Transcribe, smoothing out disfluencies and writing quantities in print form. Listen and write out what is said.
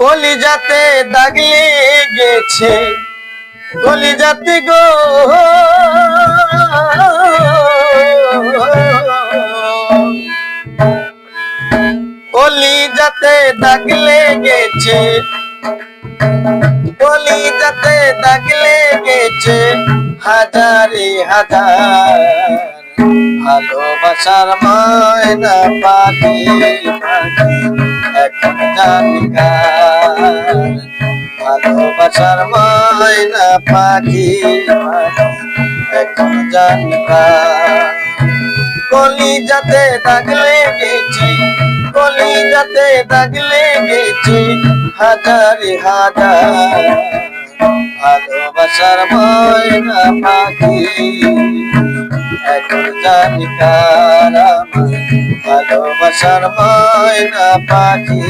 কলিজাতে দাগ লেগেছে, কলিজাতে গো কলিজাতে দাগ লেগেছে, কলিজাতে দাগ লেগেছে হাজারে হাজার। ভালোবাসার ময়না পাখি পাখি এখন জানি কার, ভালোবাসার ময়না পাখি পাখি এখন জানি কার। কলিজাতে দাগ লেগেছে, কলিজাতে দাগ লেগেছে হাজারে হাজার। ভালোবাসার ময়না পাখি এখন জানি কার, ভালোবাসার ময়না পাখি।